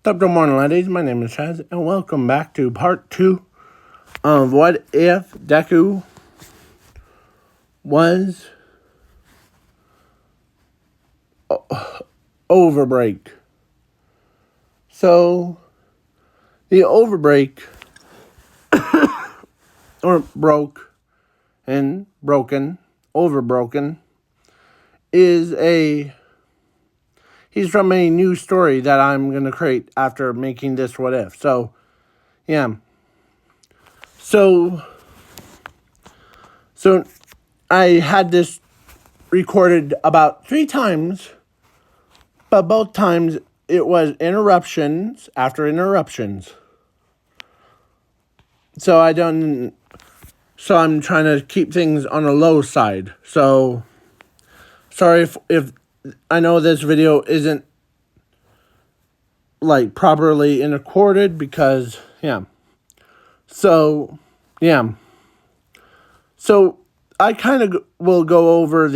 Top of morning, ladies. My name is Chaz, and welcome back to part 2 of What If Deku was Overbreak. So, the Overbreak, or Overbroken, is he's from a new story that I'm going to create after making this What If. So, yeah. So I had this recorded about 3 times, but both times it was interruptions after interruptions. So I'm trying to keep things on a low side. So sorry if I know this video isn't like properly recorded because So I kind of will go over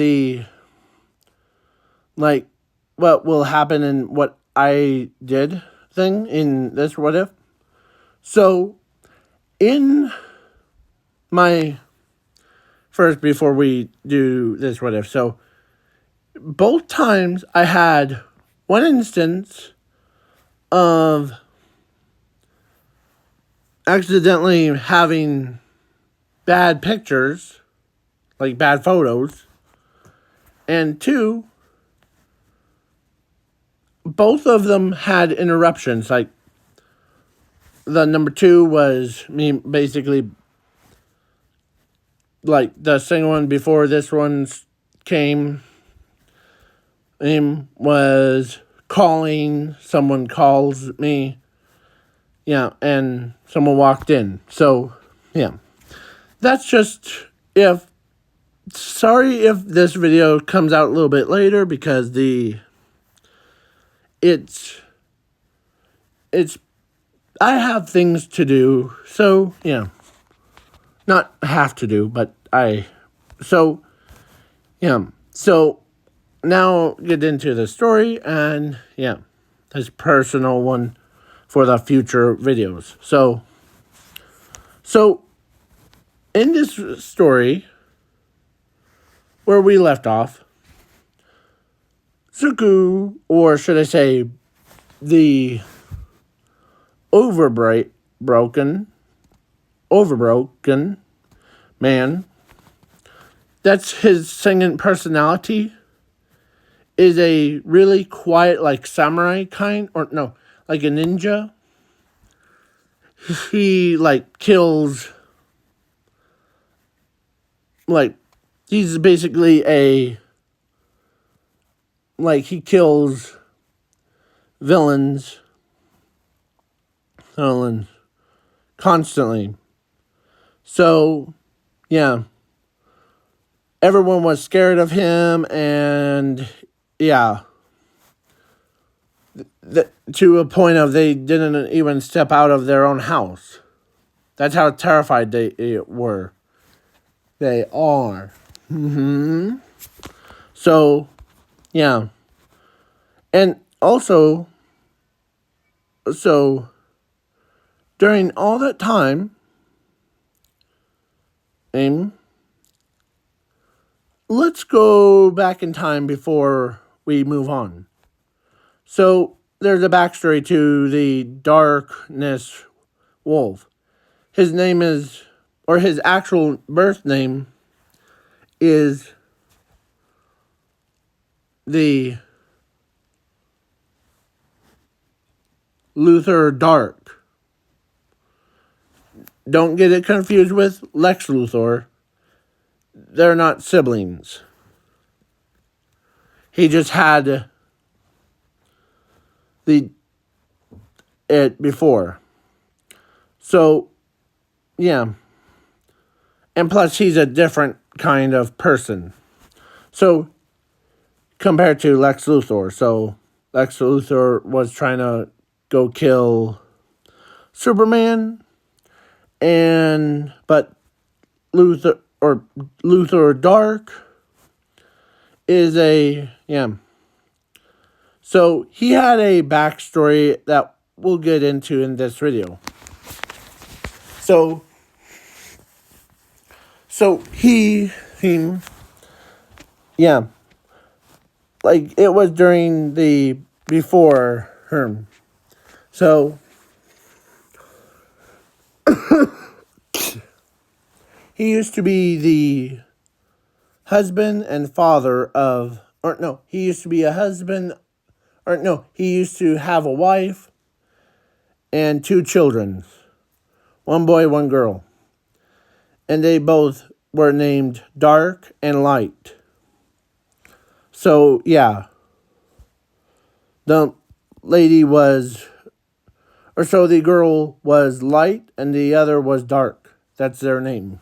what will happen and what I did thing in this What If. So, in my first, before we do this What If, so both times I had one instance of accidentally having bad pictures, like bad photos, and 2, both of them had interruptions. Like, the number 2 was me basically, like, the second one before this one came, was calling, someone calls me, and someone walked in. So, that's just, sorry if this video comes out a little bit later because I have things to do, so, not have to do, but so now get into the story, and, this personal one for the future videos. So, in this story, where we left off, Zuko, or should I say, the overbroken man, that's his singing personality, is a really quiet, like, samurai kind, or no, like a ninja. He, like, kills, like, he's basically he kills villains constantly. So, everyone was scared of him, and, to a point of they didn't even step out of their own house. That's how terrified they were. They are. So, and also, during all that time, let's go back in time before we move on. So, there's a backstory to the Darkness Wolf. His name is, or his actual birth name is the Luthor Dark. Don't get it confused with Lex Luthor. They're not siblings. He just had it before. So, and plus he's a different kind of person. So, compared to Lex Luthor. So, Lex Luthor was trying to go kill Superman, but Luthor Dark is So he had a backstory that we'll get into in this video. So yeah, like it was during the before Herm. So he used to be the husband and father of, or no, he used to be a husband, or no, he used to have a wife and 2 children, 1 boy, 1 girl. And they both were named Dark and Light. So, yeah, the lady was, or so the girl was Light and the other was Dark. That's their name.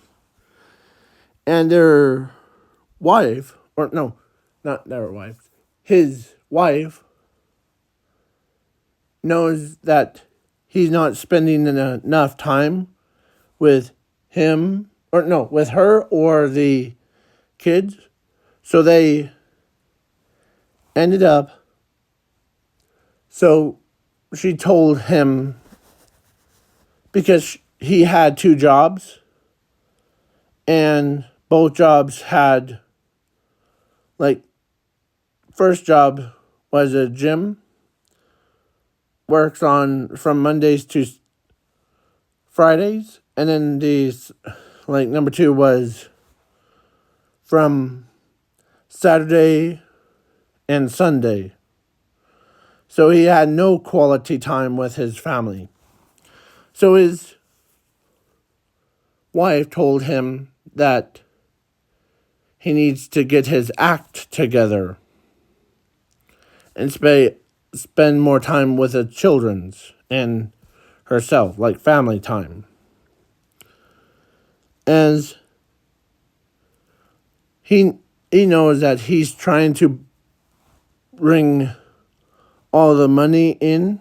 And their wife, or no, not their wife, his wife knows that he's not spending enough time with him, or no, with her or the kids. So they ended up, so she told him, because he had 2 jobs, and both jobs had, like, first job was a gym, works on from Mondays to Fridays, and then like number 2 was from Saturday and Sunday. So he had no quality time with his family. So his wife told him that he needs to get his act together and spend more time with the children's and herself, like family time. As he knows that he's trying to bring all the money in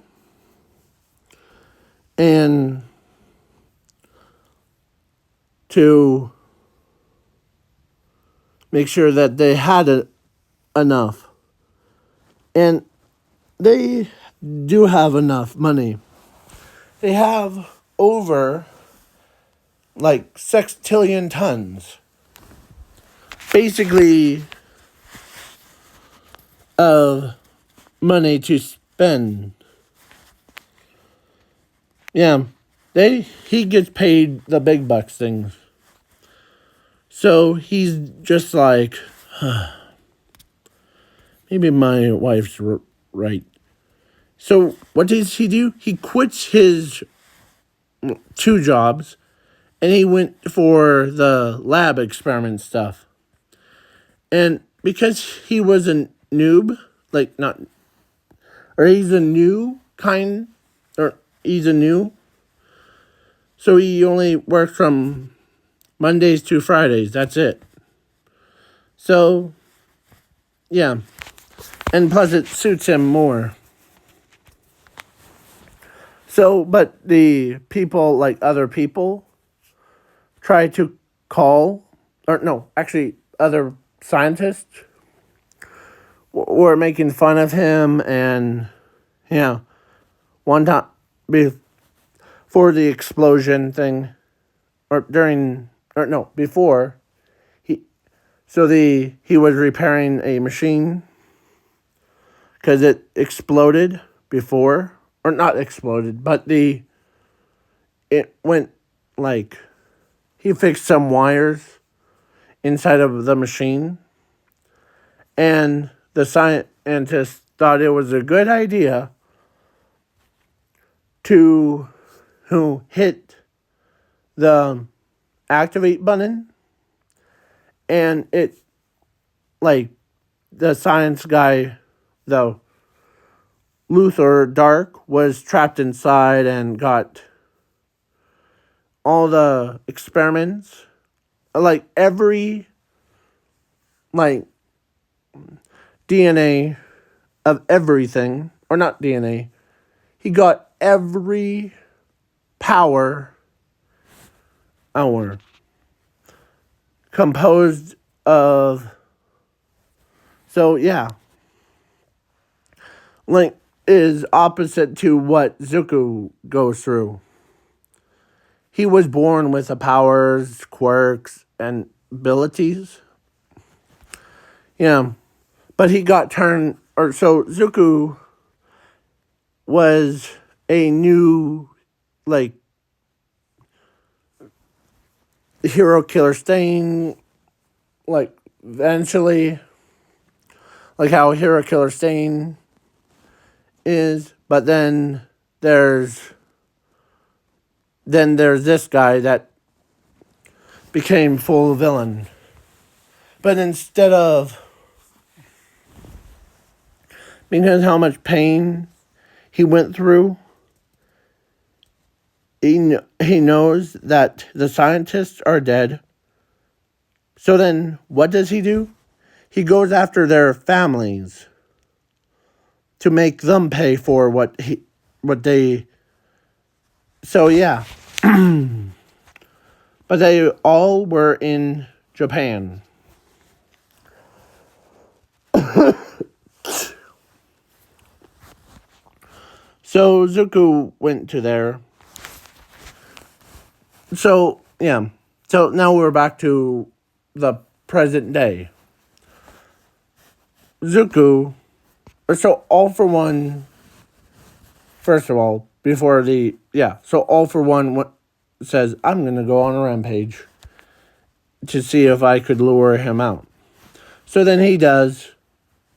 and to make sure that they had enough. And they do have enough money. They have over like 6 trillion tons. Basically of money to spend. Yeah, he gets paid the big bucks things. So he's just like, maybe my wife's right. So what does he do? He quits his 2 jobs and he went for the lab experiment stuff. And because he was a noob, like not, or he's a new kind, or he's a new, so he only works from Mondays to Fridays. That's it. So, yeah. And plus it suits him more. So, but the people, like other people, try to call, or no, actually other scientists were making fun of him. And, yeah, one time before the explosion thing, or during, or no, before, he was repairing a machine because it exploded before, or not exploded, but it went, like, he fixed some wires inside of the machine, and the scientist thought it was a good idea to hit the activate button, and it, like, the science guy, though, Luther Dark, was trapped inside and got all the experiments, like every, like, DNA of everything, or not DNA, he got every power hour composed of, so yeah, like, is opposite to what Zuko goes through. He was born with the powers, quirks, and abilities. Yeah. But he got turned, or so Zuko was a new, like, hero killer stain, like, eventually, like how hero killer stain is, but then there's this guy that became full villain. But instead of, because how much pain he went through, he knows that the scientists are dead. So then what does he do? He goes after their families to make them pay for what they. So yeah. But they all were in Japan. So Zuko went to there. So, yeah. So now we're back to the present day. Zuko, so All For One, first of all, so All For One says, I'm going to go on a rampage to see if I could lure him out. So then he does,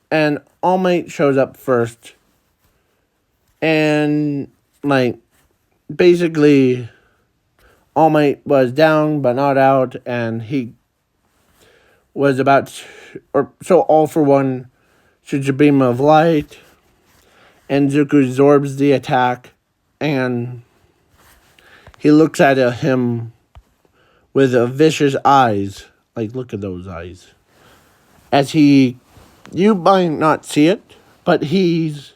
and All Might shows up first, and, like, basically, All Might was down but not out, and he was so All For One shoots a beam of light, and Zuko absorbs the attack, and he looks at him with vicious eyes. Like, look at those eyes. As you might not see it, but he's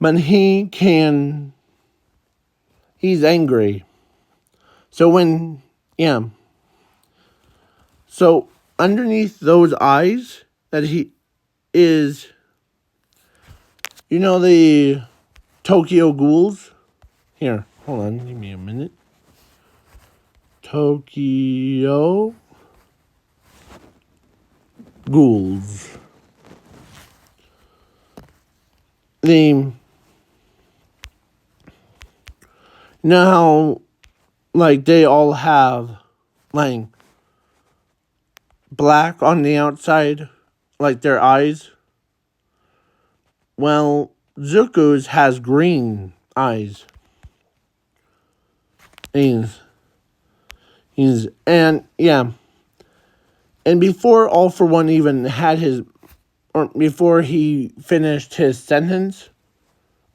angry. So so underneath those eyes that he is, the Tokyo ghouls? Here, hold on, give me a minute. Tokyo ghouls. How, like, they all have, like, black on the outside, like their eyes? Well, Zuko's has green eyes. And before All For One even before he finished his sentence,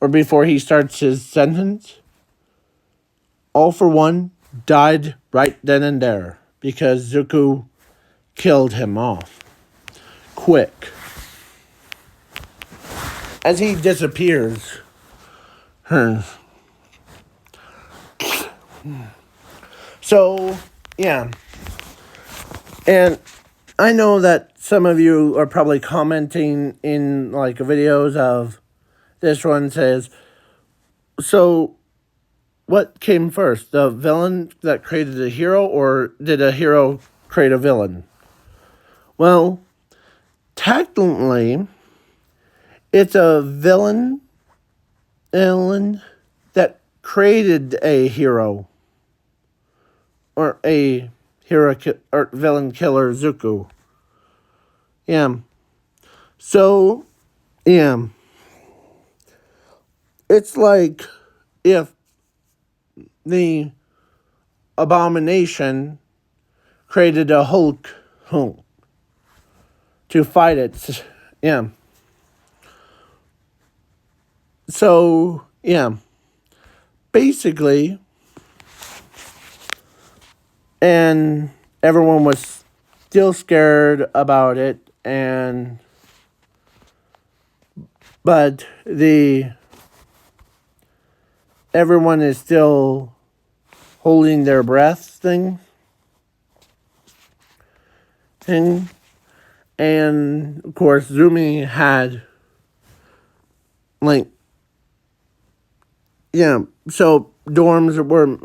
or before he starts his sentence, All For One died right then and there, because Zuko killed him off. Quick. As he disappears. So, yeah. And I know that some of you are probably commenting in, like, videos of this one says, so what came first? The villain that created the hero, or did a hero create a villain? Well, technically, it's a villain that created a hero, or a hero or villain killer, Zuko. Yeah. So, yeah. It's like if the Abomination created a Hulk to fight it. Yeah. So, yeah. Basically, and everyone was still scared about it, but everyone is still holding their breath thing. And, of course, Zumi had, like, yeah, so dorms were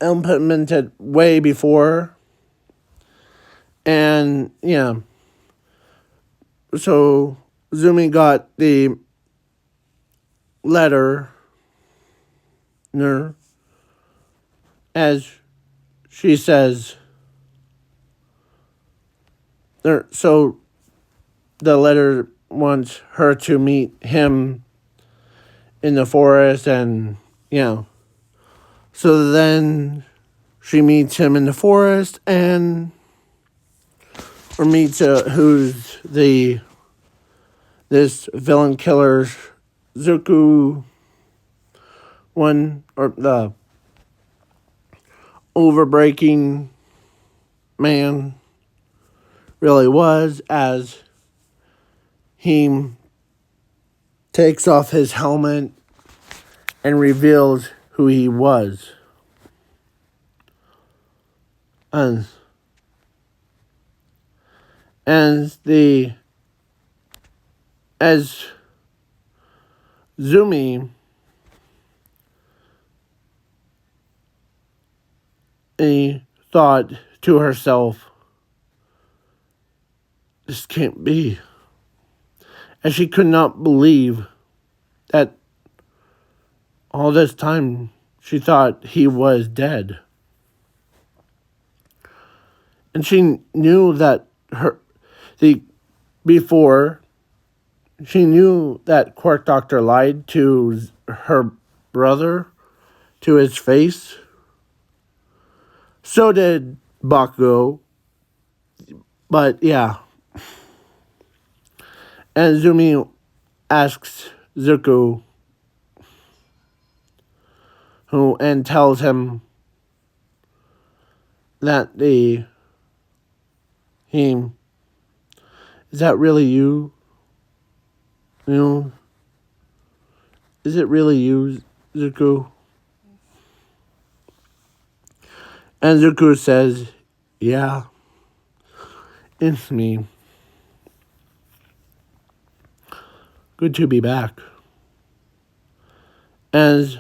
implemented way before. And, yeah, so Zumi got the letter, as she says, so the letter wants her to meet him in the forest, and, so then she meets him in the forest, or meets who's this villain killer, Zuku one, or the overbreaking man really was, as he takes off his helmet and reveals who he was. And as Zumi thought to herself, this can't be. And she could not believe that all this time she thought he was dead. And she knew that before, she knew that Quirk Doctor lied to her brother to his face. So did Bakugo. But yeah. And Zumi asks Zuko, and tells him that is that really you? Is it really you, Zuko? And Zuko says, yeah, it's me. Good to be back. As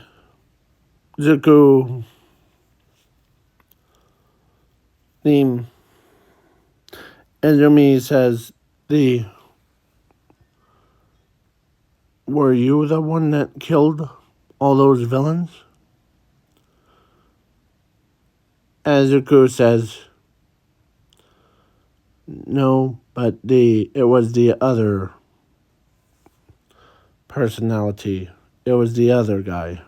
Zuko and Zumi says, were you the one that killed all those villains? And Zuko says, no, but it was the other personality. It was the other guy.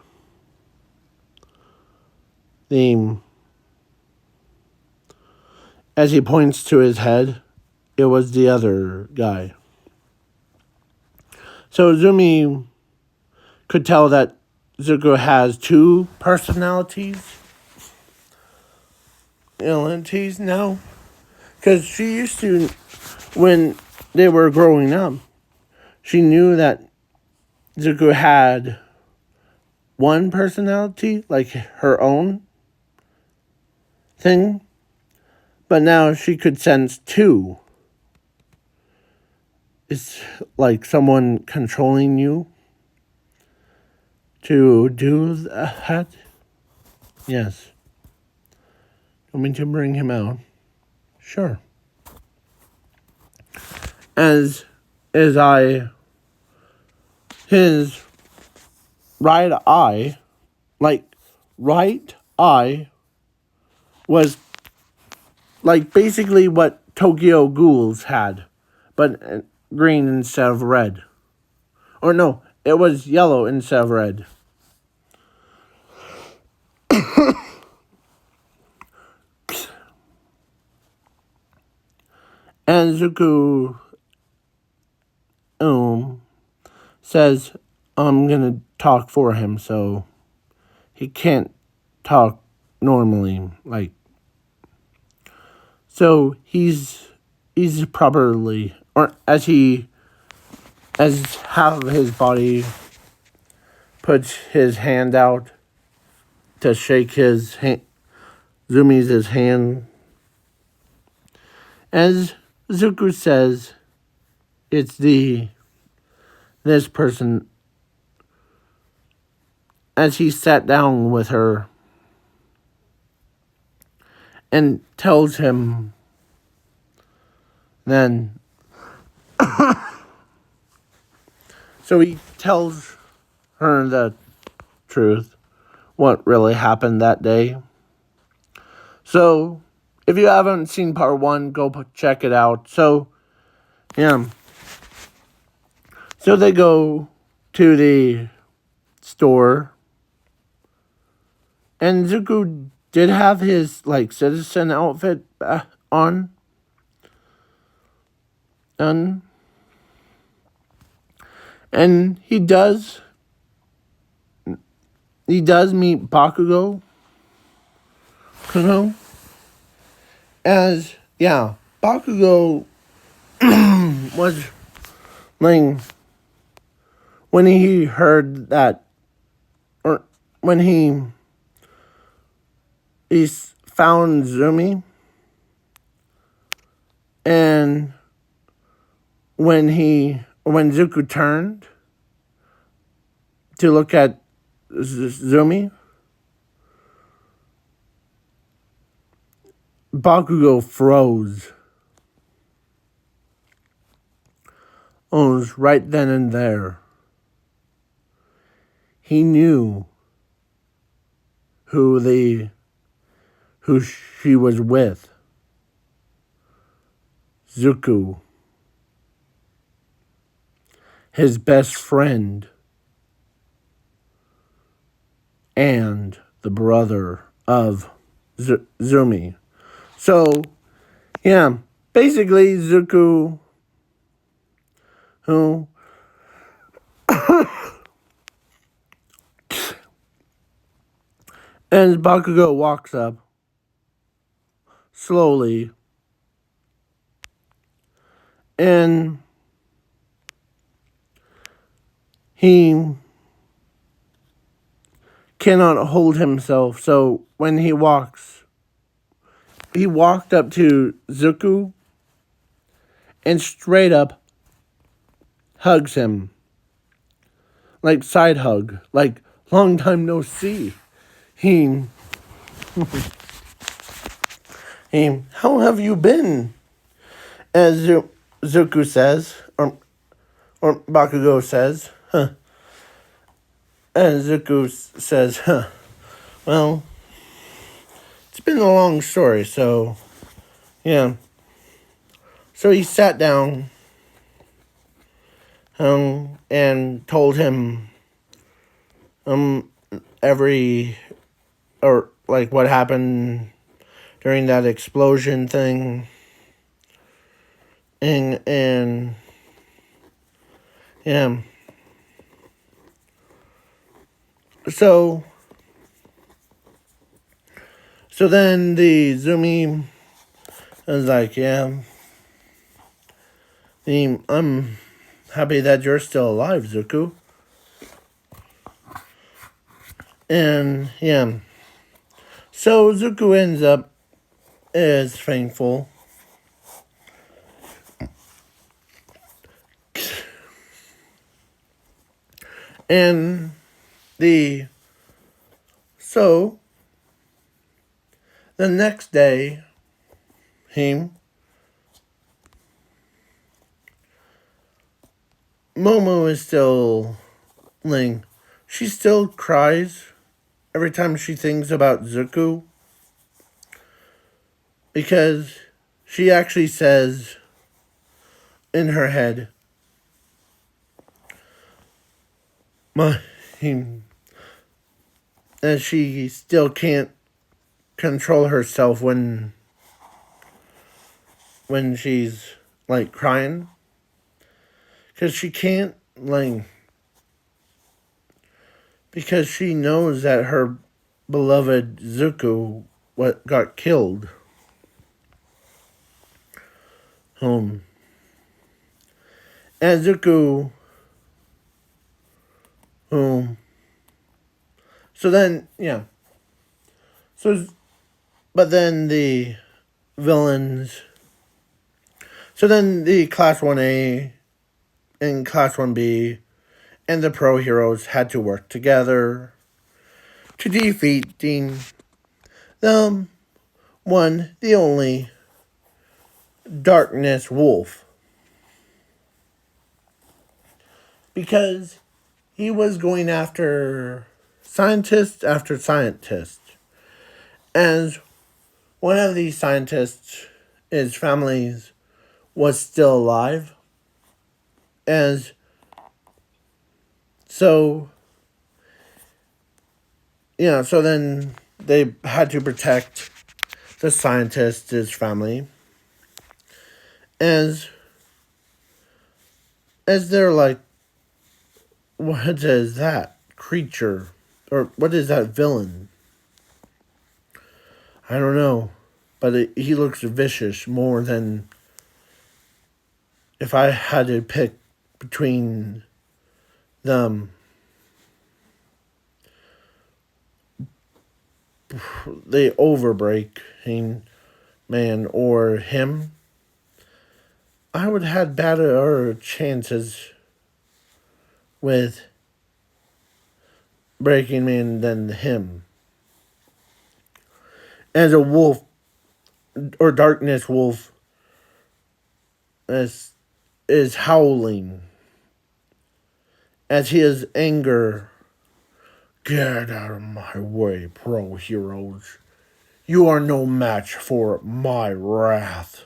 As he points to his head, it was the other guy. So Zumi could tell that Zuko has two personalities now. Because she used to, when they were growing up, she knew that Zuko had one personality, like her own thing. But now she could sense two. It's like someone controlling you to do that. Yes. Want me to bring him out? Sure. His right eye was like basically what Tokyo Ghouls had, but green instead of red. Or no, it was yellow instead of red. And Zuko says, I'm gonna talk for him, so he can't talk normally, so he's properly, or as half of his body puts his hand out to shake Zumi's hand. As Zuko says it's this person as he sat down with her and tells him then. So he tells her the truth, what really happened that day. So if you haven't seen part 1, go check it out. So, yeah. So they go to the store. And Zuko did have his, citizen outfit on. And he does meet Bakugo. As, yeah, Bakugo was, when he heard that, or when he found Zumi, and when Zuko turned to look at Zumi, Bakugo froze. Almost right then and there. He knew who she was with. Zuko. His best friend. And the brother of Zumi. So, yeah, basically Zuko, who and Bakugo walks up slowly, and he cannot hold himself. So when he walked up to Zuko and straight up hugs him. Like side hug. Like long time no see. He how have you been? As Zuko says, or Bakugo says, huh. And Zuko says, huh. Well, it's been a long story, so, yeah. So he sat down and told him what happened during that explosion thing. And yeah. So then the Zumi was like, yeah, I'm happy that you're still alive, Zuko. And yeah. So Zuko ends up as thankful. And the next day, Momo is still she still cries every time she thinks about Zuko, because she actually says in her head, and she still can't control herself when she's crying, because she can't because she knows that her beloved Zuko got killed. And Zuko so then, yeah. But then the villains. So then the Class 1A and Class 1B and the pro heroes had to work together to defeating the one, the only Darkness Wolf. Because he was going after scientist after scientist. As one of these scientists, his family was still alive. As so, so then they had to protect the scientist, his family. As they're like, what is that creature? Or what is that villain? I don't know. But he looks vicious more than if I had to pick between them. The overbreaking man or him, I would have had better chances with Breaking Man than him. As a wolf, or Darkness Wolf, is howling as he has anger. Get out of my way, pro heroes. You are no match for my wrath.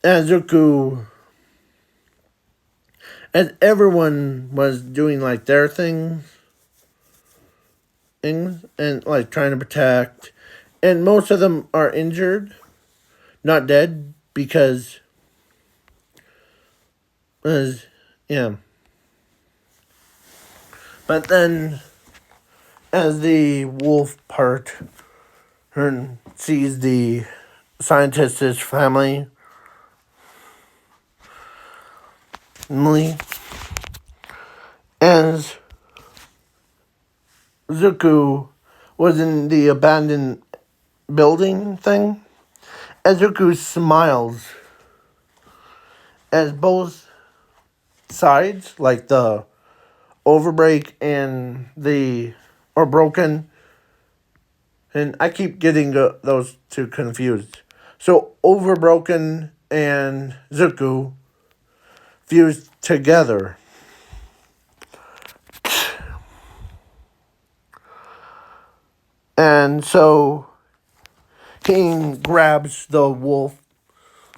As Zuko, as everyone was doing like their things and like trying to protect, and most of them are injured, not dead, because yeah. But then, as the wolf part sees the scientist's family, as Zuko was in the abandoned building thing, as Zuko smiles, as both sides, like the overbreak and the broken, and I keep getting those two confused. So overbroken and Zuko fused together. And so he grabs the wolf,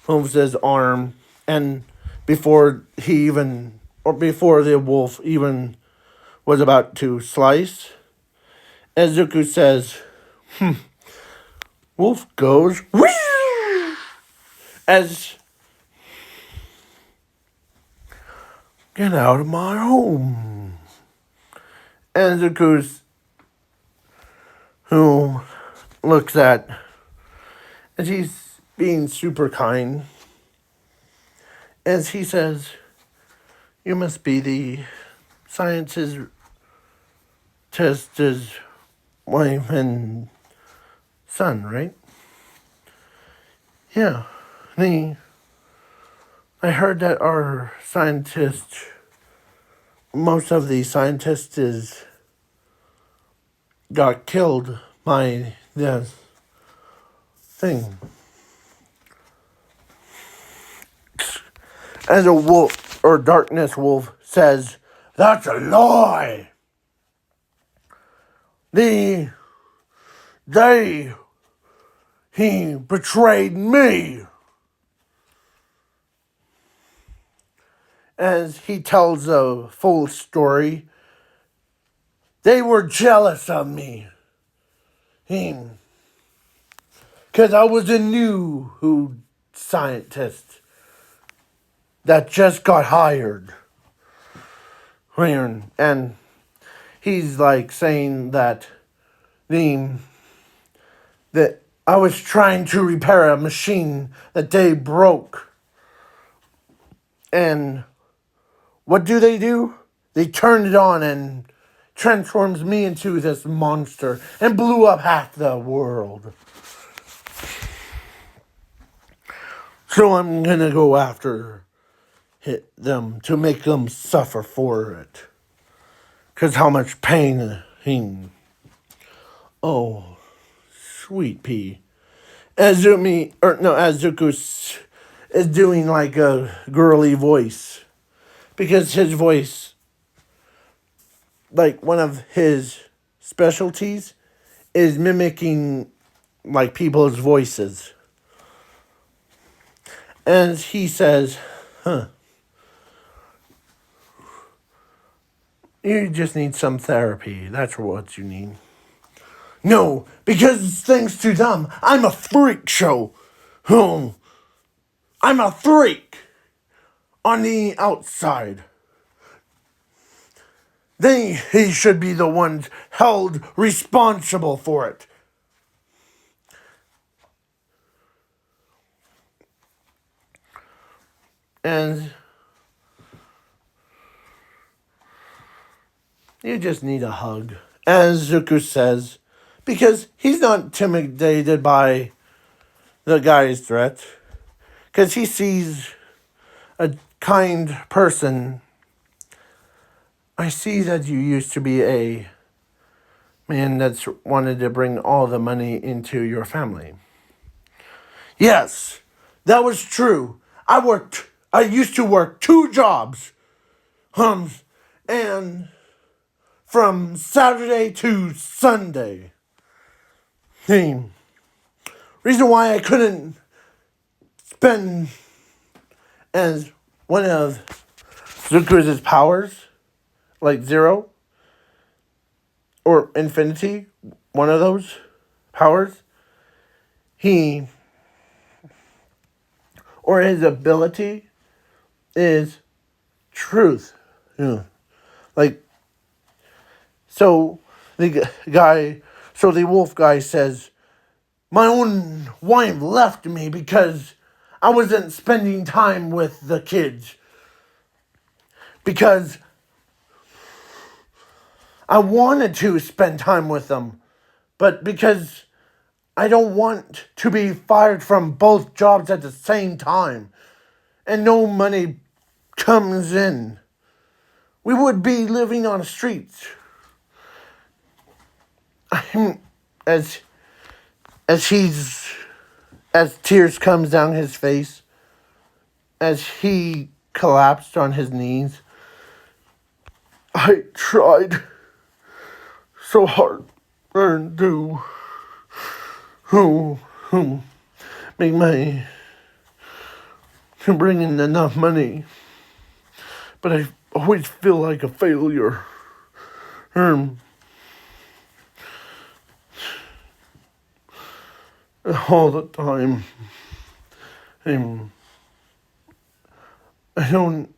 moves his arm, and before the wolf even was about to slice, as Zuko says, wolf goes, whee! As, get out of my home. And Zuko's, who looks at, and he's being super kind, as he says, you must be the science's test's wife and son, right? Yeah. I heard that our scientists, most of the scientists got killed by this thing. As a wolf, or Darkness Wolf, says, that's a lie. He betrayed me. As he tells the full story, they were jealous of me. Because I was a new scientist that just got hired. And he's like saying that that I was trying to repair a machine that they broke. And what do? They turned it on and transforms me into this monster and blew up half the world. So I'm gonna go after them to make them suffer for it. Cause how much pain oh, sweet pea. Azuku is doing like a girly voice. Because his voice, like one of his specialties, is mimicking like people's voices. And he says, you just need some therapy. That's what you need. No, because thanks to them, I'm a freak show. I'm a freak on the outside. He should be the one held responsible for it. And you just need a hug, as Zuko says, because he's not intimidated by the guy's threat, because he sees a kind person. I see that you used to be a man that's wanted to bring all the money into your family. Yes, that was true. I used to work 2 jobs. And from Saturday to Sunday. Reason why I couldn't spend as one of Zuko's powers, like 0 or infinity, one of those powers, or his ability is truth. Like, so the wolf guy says, my own wife left me because I wasn't spending time with the kids. Because I wanted to spend time with them. But because I don't want to be fired from both jobs at the same time. And no money comes in. We would be living on the streets. As tears comes down his face, as he collapsed on his knees. I tried so hard to to bring in enough money, but I always feel like a failure. All the time. I don't.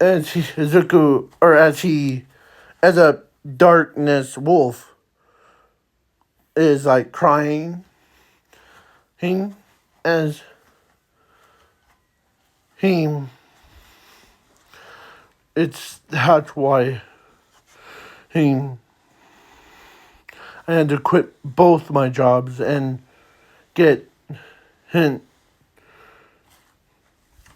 As a darkness wolf is like crying, as that's why I had to quit both my jobs and get in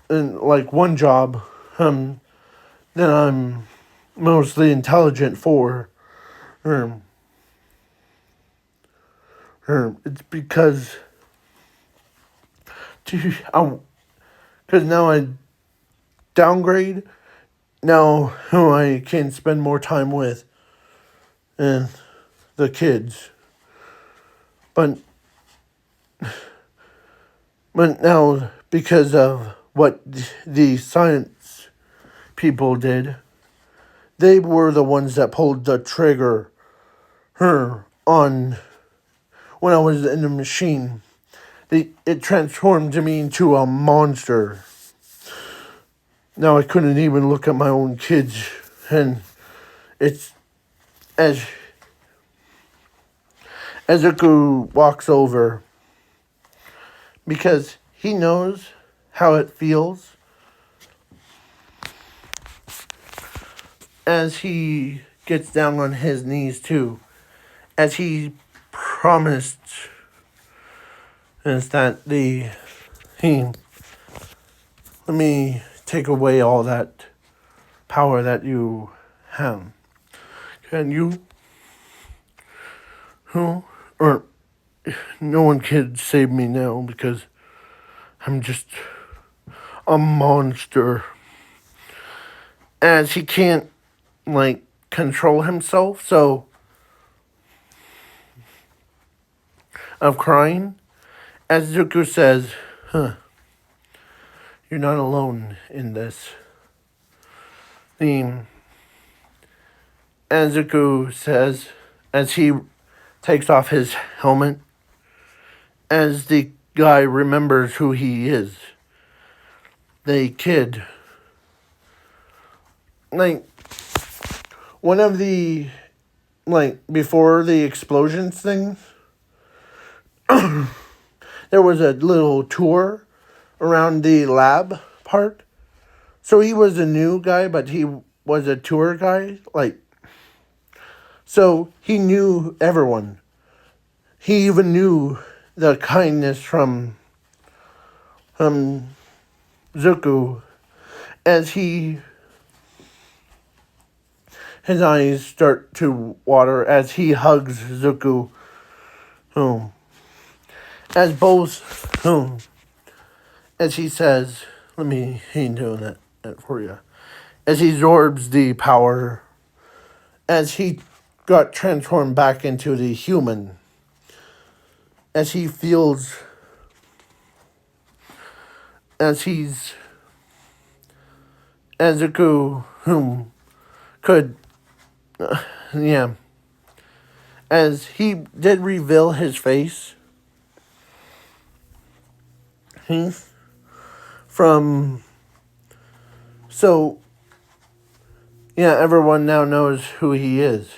like one job that I'm mostly intelligent for. It's because now I downgrade. Now who I can spend more time with and the kids. But now, because of what the science people did, they were the ones that pulled the trigger on when I was in the machine. It transformed me into a monster. Now I couldn't even look at my own kids, and it's as Ezeku walks over, because he knows how it feels as he gets down on his knees too, as he promised is that he let me take away all that power that you have. Can you who or no one can save me now because I'm just a monster. As he can't like control himself, so of crying. As Zuko says, you're not alone in this. Theme. As Zuko says, as he takes off his helmet, as the guy remembers who he is. The kid. Like, one of the, like, before the explosions things, there was a little tour around the lab part. So he was a new guy, but he was a tour guy. Like, so he knew everyone. He even knew the kindness from Zuko as his eyes start to water as he hugs Zuko. As both, as he says, let me do that for you. As he absorbs the power, as he got transformed back into the human, as he feels, as Zuko, could, as he did reveal his face, so, everyone now knows who he is.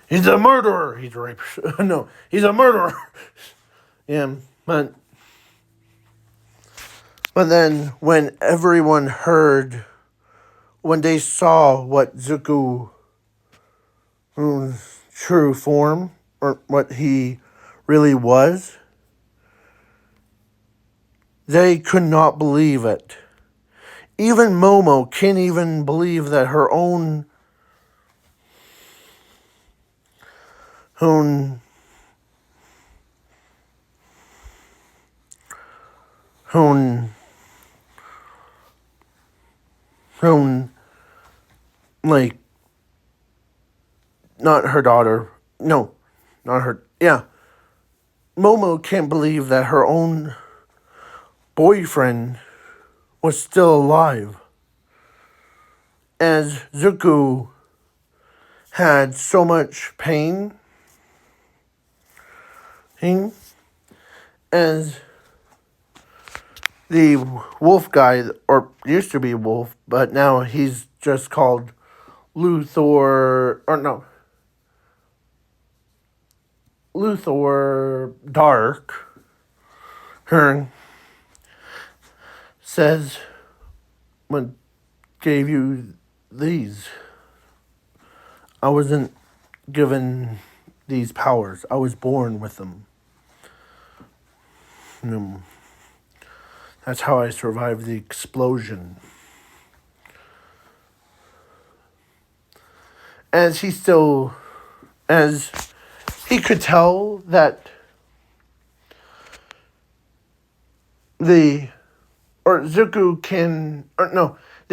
He's a murderer! He's a rapist. No, he's a murderer! But then when everyone heard, when they saw what Zuko's true form, or what he really was, they could not believe it. Even Momo can't even believe that her own like, not her daughter. No, not her. Yeah. Momo can't believe that her own boyfriend was still alive. As Zuko had so much pain, as the wolf guy, or used to be wolf, but now he's just called Luthor Dark, says, what gave you these? I wasn't given these powers. I was born with them. That's how I survived the explosion. As he could tell that the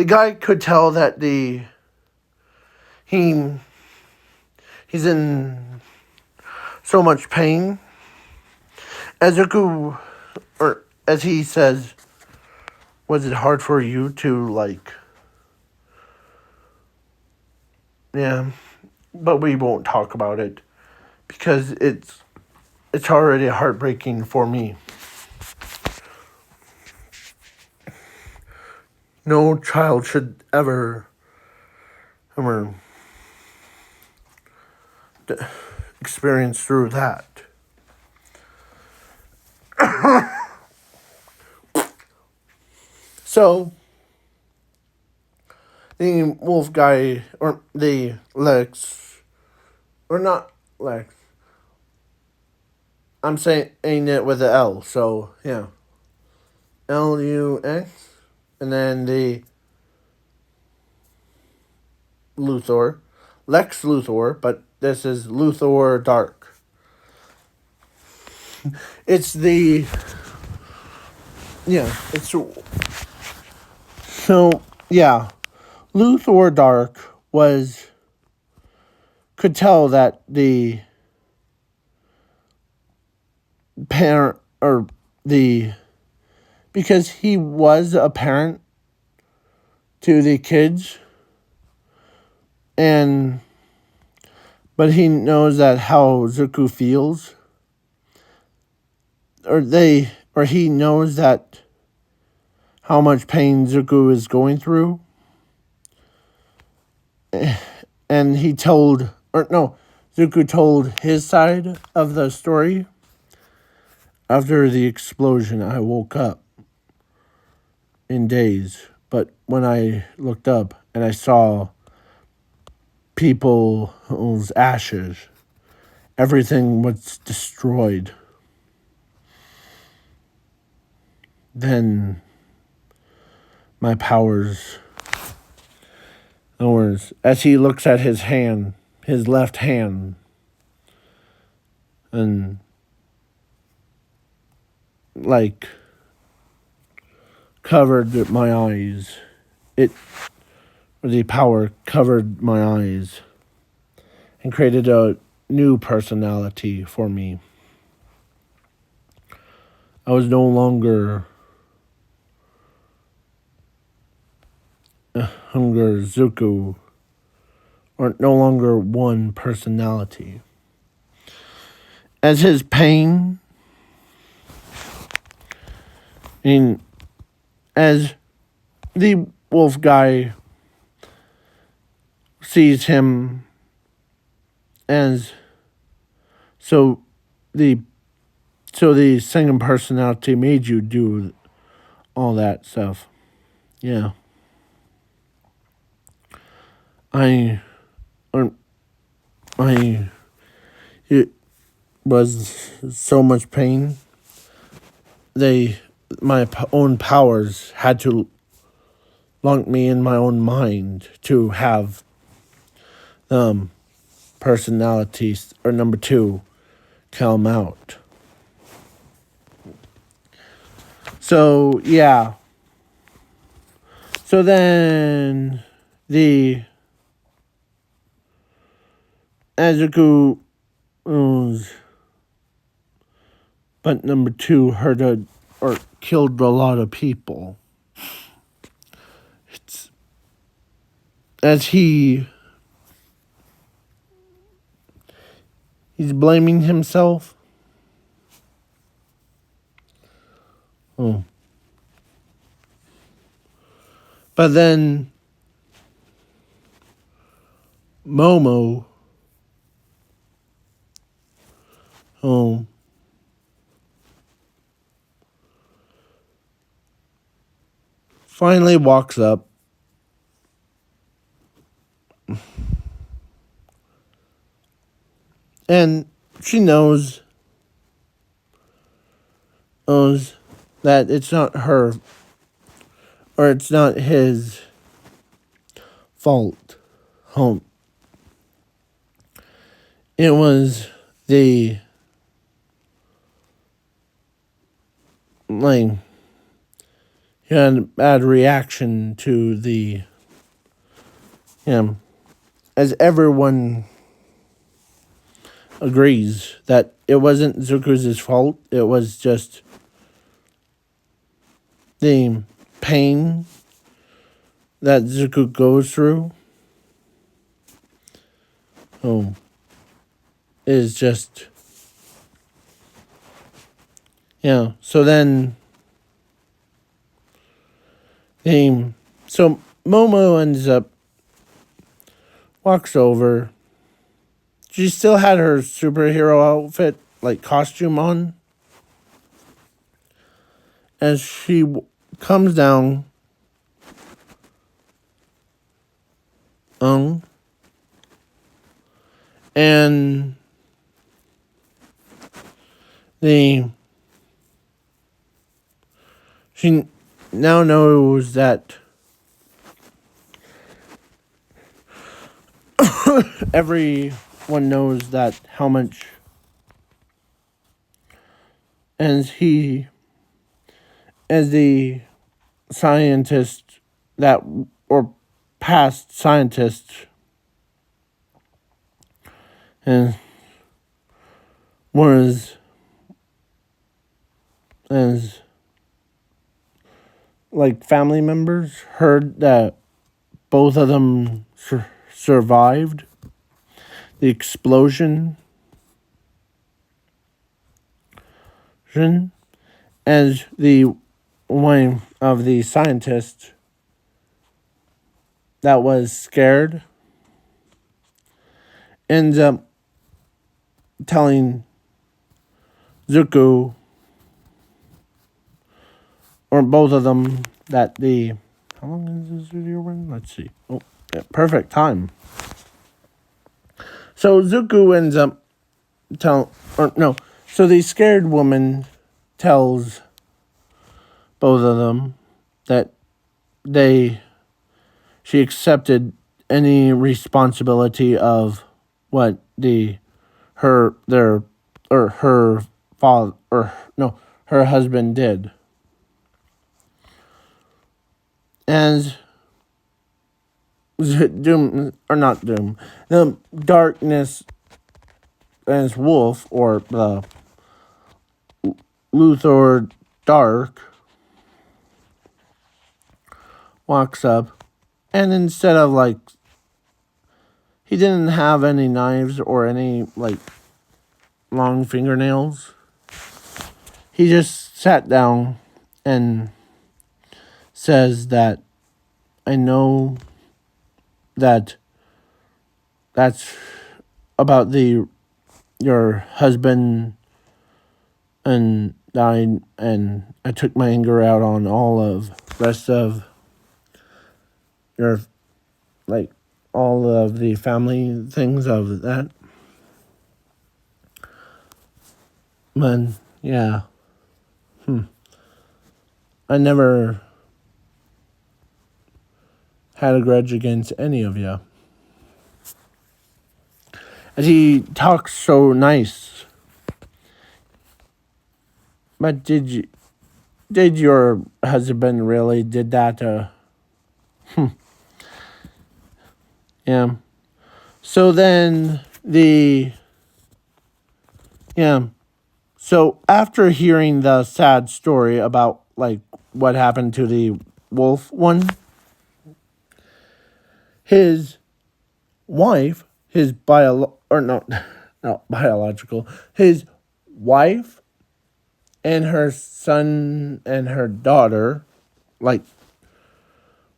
guy could tell that he's in so much pain. As Zuko, or as he says, was it hard for you to, like, but we won't talk about it because it's already heartbreaking for me. No child should ever experience through that. So, the wolf guy, or the Lex, or not Lex, I'm saying it with an L, so yeah. Lux, and then the Luthor. Lex Luthor, but this is Luthor Dark. It's the... Yeah, it's... So, yeah. Luthor Dark could tell that the parent, or the... Because he was a parent to the kids, but he knows that how Zuko feels, or he knows that how much pain Zuko is going through, and Zuko told his side of the story. After the explosion, I woke up in daze, but when I looked up and I saw people's ashes, everything was destroyed. Then my powers... In other words, as he looks at his hand, his left hand, and like covered my eyes. The power covered my eyes and created a new personality for me. I was no longer Hunger Zuko, or no longer one personality. As his pain, as the wolf guy sees him as the second personality made you do all that stuff. Yeah. It was so much pain. My own powers had to lock me in my own mind to have personalities, or number two, come out. So, yeah. So then, Azuku, but number two killed a lot of people. As he's blaming himself. Oh. But then Momo finally walks up and she knows that it's not her, or it's not his fault. It was he had a bad reaction to as everyone agrees that it wasn't Zuko's fault. It was just the pain that Zuko goes through. Is just... So then... So Momo ends up... walks over. She still had her superhero outfit, costume on. As she comes down... and the she now knows that everyone knows that how much, as the scientist that, or past scientist, and was as like family members heard that both of them survived the explosion, as the one of the scientists that was scared ends up telling Zuko, or both of them, that the... How long is this video run? Let's see. Oh, yeah, perfect time. So Zuko ends up so the scared woman tells both of them that she accepted any responsibility of what her husband did. As Doom, or not Doom, the darkness, as Wolf, or the Luthor Dark, walks up, and instead of he didn't have any knives or any long fingernails. He just sat down and says that, I know that that's about your husband and died, and I took my anger out on all of rest of your all of the family things of that. Man, yeah. I never had a grudge against any of you. As he talks so nice. But did your husband really did that? Yeah. So then So after hearing the sad story about what happened to the wolf one, his wife, biological, his wife and her son and her daughter,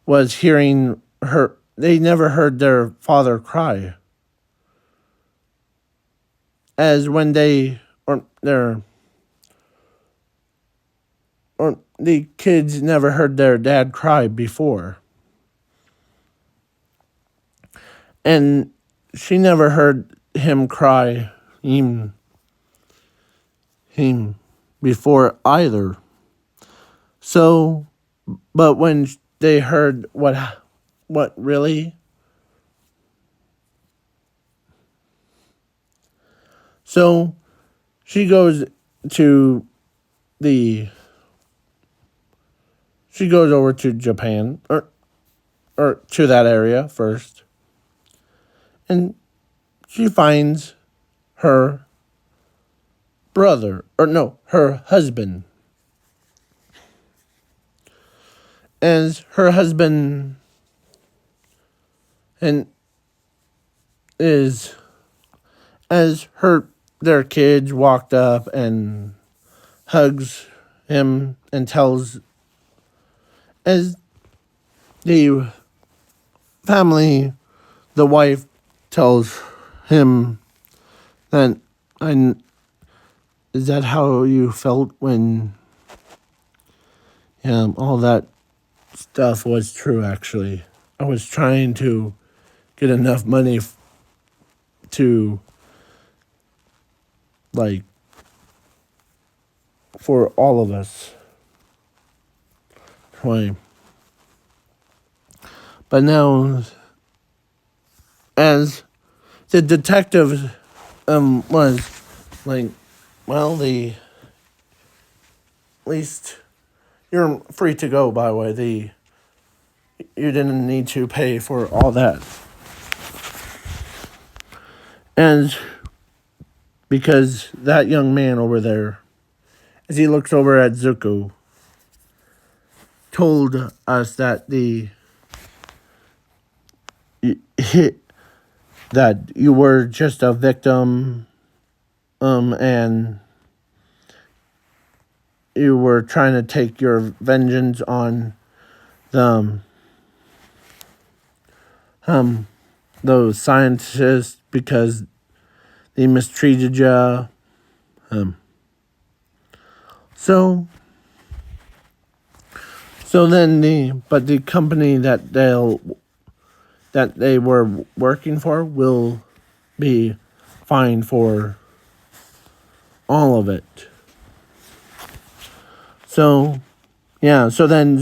was hearing her. They never heard their father cry. As when the kids never heard their dad cry before. And she never heard him cry him before either. So, but when they heard what really, so she goes over to Japan, or to that area first, and she finds her her husband. As her husband their kids walked up and hugs him and tells, as the family, the wife tells him that, is that how you felt when all that stuff was true? Actually, I was trying to get enough money to for all of us. Right. But now, as the detective was like, well, at least you're free to go, by the way. You didn't need to pay for all that. And because that young man over there, as he looks over at Zuko, told us that that you were just a victim, and you were trying to take your vengeance on the those scientists because they mistreated you. So then the company that they were working for will be fined for all of it. So yeah, so then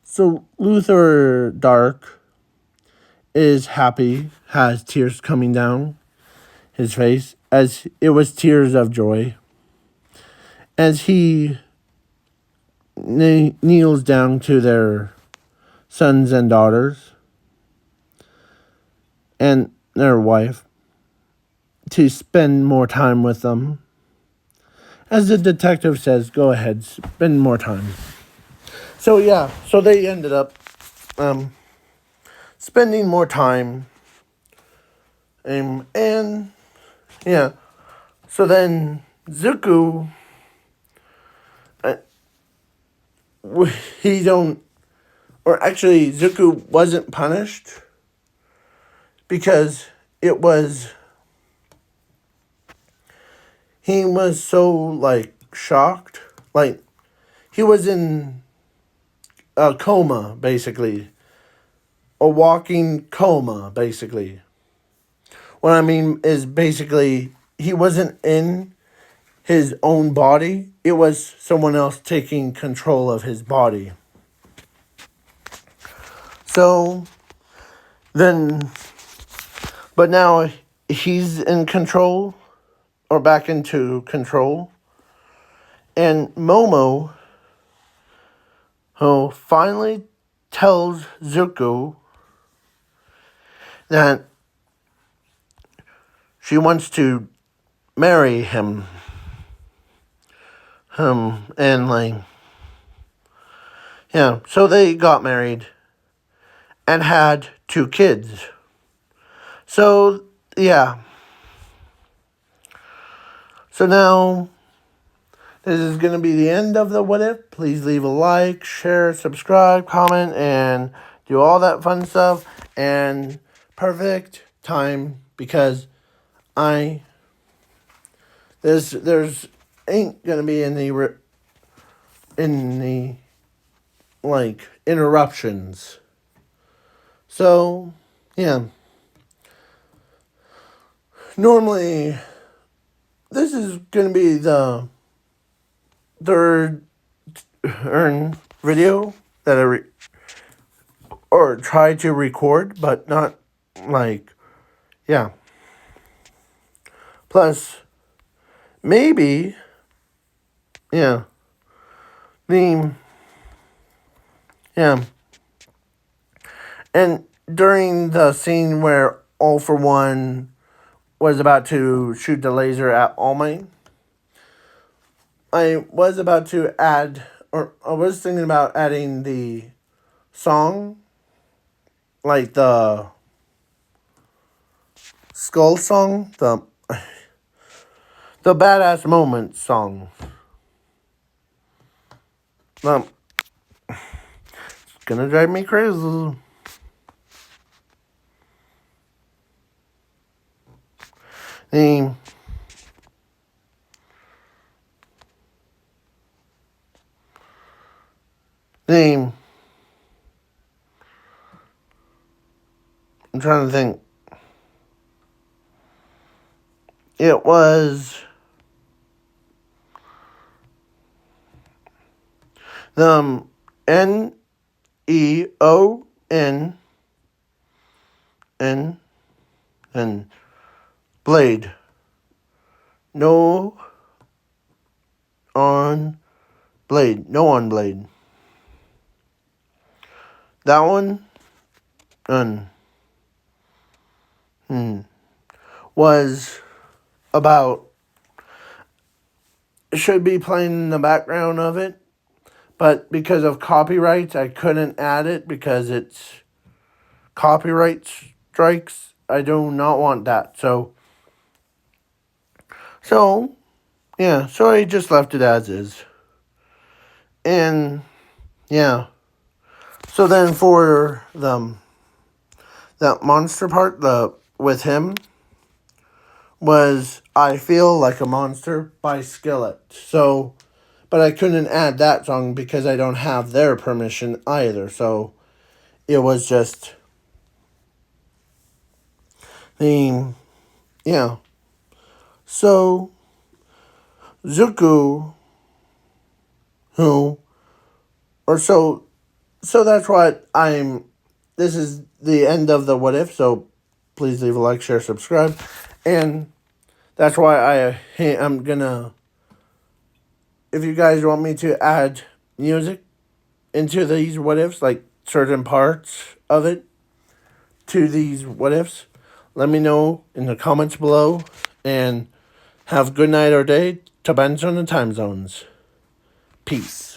so Luther Dark is happy, has tears coming down his face, as it was tears of joy, as he kneels down to their sons and daughters and their wife to spend more time with them. As the detective says, go ahead, spend more time. So yeah, so they ended up spending more time. And yeah, so then Zuko, Zuko wasn't punished because he was so, like, shocked. Like, he was in a coma, basically. A walking coma, basically. What I mean is, basically, he wasn't in his own body. It was someone else taking control of his body. So, then, but now he's in control, or back into control. And Momo, who finally tells Zuko that she wants to marry him. And like, yeah, so they got married and had 2 kids. So, yeah. So now, this is going to be the end of the What If. Please leave a like, share, subscribe, comment, and do all that fun stuff. And perfect time, because there's ain't going to be any like interruptions. So, yeah. Normally, this is going to be the third video that or try to record, but not like, yeah. Plus, maybe, yeah, yeah. And during the scene where All For One was about to shoot the laser at All Might, I was thinking about adding the song, like the Skull song, the Badass Moment song. It's gonna drive me crazy. I'm trying to think. It was The Neon and blade. No on blade. No on blade. That one was about, it should be playing in the background of it, but because of copyrights I couldn't add it because it's copyright strikes. I do not want that. So yeah, so I just left it as is. And yeah. So then for that monster part, with him was I Feel Like a Monster by Skillet. So, but I couldn't add that song because I don't have their permission either. So it was just yeah. So Zuko, who, or so that's what this is the end of the what if, so please leave a like, share, subscribe, and that's why I'm gonna, if you guys want me to add music into these what ifs, like certain parts of it to these what ifs, let me know in the comments below, and have a good night or day. Depends on the time zones. Peace.